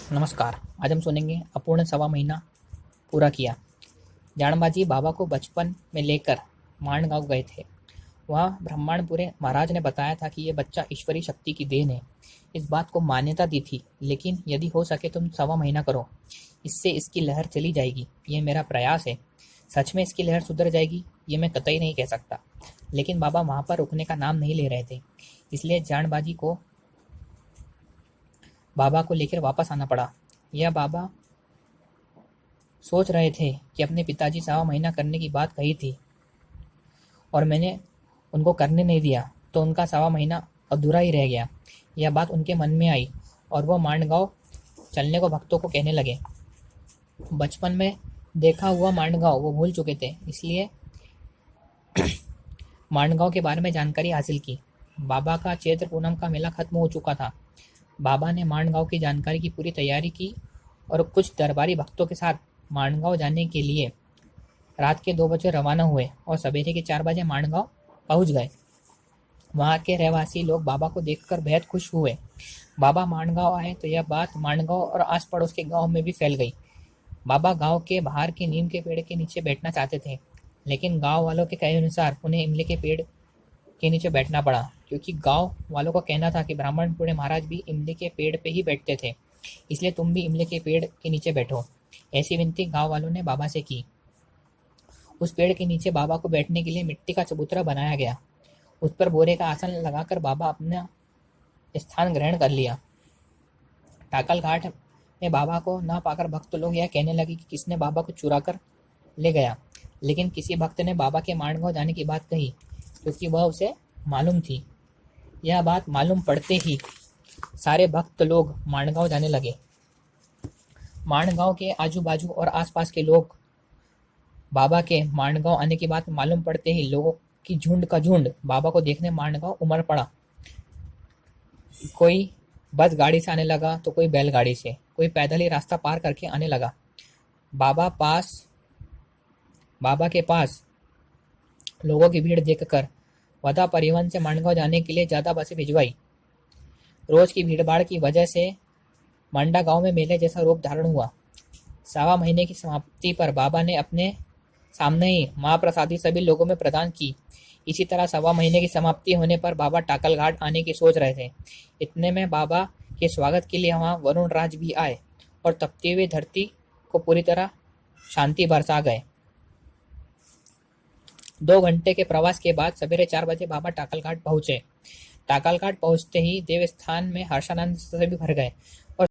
नमस्कार। आज हम सुनेंगे अपूर्ण सवा महीना पूरा किया। जानबाजी बाबा को बचपन में लेकर मांड गांव गए थे। वहाँ ब्रह्मांडपुरे महाराज ने बताया था कि यह बच्चा ईश्वरी शक्ति की देन है। इस बात को मान्यता दी थी, लेकिन यदि हो सके तुम सवा महीना करो, इससे इसकी लहर चली जाएगी। यह मेरा प्रयास है। सच में इसकी लहर सुधर जाएगी ये मैं कतई नहीं कह सकता, लेकिन बाबा वहाँ पर रुकने का नाम नहीं ले रहे थे। इसलिए जानबाजी को बाबा को लेकर वापस आना पड़ा। यह बाबा सोच रहे थे कि अपने पिताजी सवा महीना करने की बात कही थी और मैंने उनको करने नहीं दिया, तो उनका सवा महीना अधूरा ही रह गया। यह बात उनके मन में आई और वह मांडगांव चलने को भक्तों को कहने लगे। बचपन में देखा हुआ मांडगांव वो भूल चुके थे, इसलिए मांडगांव के बारे में जानकारी हासिल की। बाबा का चैत्र पूनम का मेला खत्म हो चुका था। बाबा ने मांडगांव की जानकारी की पूरी तैयारी की और कुछ दरबारी भक्तों के साथ मांडगांव जाने के लिए रात के 2 बजे रवाना हुए और सवेरे के 4 बजे मांडगांव पहुंच गए। वहां के रहवासी लोग बाबा को देखकर बेहद खुश हुए। बाबा मांडगांव आए तो यह बात मांडगांव और आस पड़ोस के गांव में भी फैल गई। बाबा गांव के बाहर के नीम के पेड़ के नीचे बैठना चाहते थे, लेकिन गांव वालों के कहे अनुसार उन्हें इमली के पेड़ के नीचे बैठना पड़ा, क्योंकि गांव वालों का कहना था कि ब्राह्मणपुरे महाराज भी इमली के पेड़ पे ही बैठते थे। इसलिए तुम भी इमली के पेड़ के नीचे बैठो, ऐसी विनती गांव वालों ने बाबा से की। उस पेड़ के नीचे बाबा को बैठने के लिए मिट्टी का चबूतरा बनाया गया। उस पर बोरे का आसन लगाकर बाबा अपना स्थान ग्रहण कर लिया। टाकल घाट में बाबा को न पाकर भक्त लोग यह कहने लगे कि किसने बाबा को चुरा कर ले गया, लेकिन किसी भक्त ने बाबा के मांडगांव जाने की बात कही, क्योंकि वह उसे मालूम थी। यह बात मालूम पड़ते ही सारे भक्त लोग मांडगांव जाने लगे। मांडगांव के आजू बाजू और आसपास के लोग बाबा के मांडगांव आने की बात मालूम पड़ते ही लोगों की झुंड का झुंड बाबा को देखने मांडगांव उमड़ पड़ा। कोई बस गाड़ी से आने लगा तो कोई बैलगाड़ी से, कोई पैदल ही रास्ता पार करके आने लगा। बाबा के पास लोगों की भीड़ देखकर वधा परिवहन से मांडगांव जाने के लिए ज्यादा बसें भिजवाई। रोज की भीड़भाड़ की वजह से मांडा गांव में मेले जैसा रूप धारण हुआ। सवा महीने की समाप्ति पर बाबा ने अपने सामने ही महाप्रसादी सभी लोगों में प्रदान की। इसी तरह सवा महीने की समाप्ति होने पर बाबा टाकल घाट आने की सोच रहे थे। इतने में बाबा के स्वागत के लिए वहां वरुण राज भी आए और तपती हुई धरती को पूरी तरह शांति बरसा गए। 2 घंटे के प्रवास के बाद सवेरे 4 बजे बाबा टाकल घाट पहुंचे। टाकल घाट पहुंचते ही देवस्थान में हर्षानंद से भी भर गए और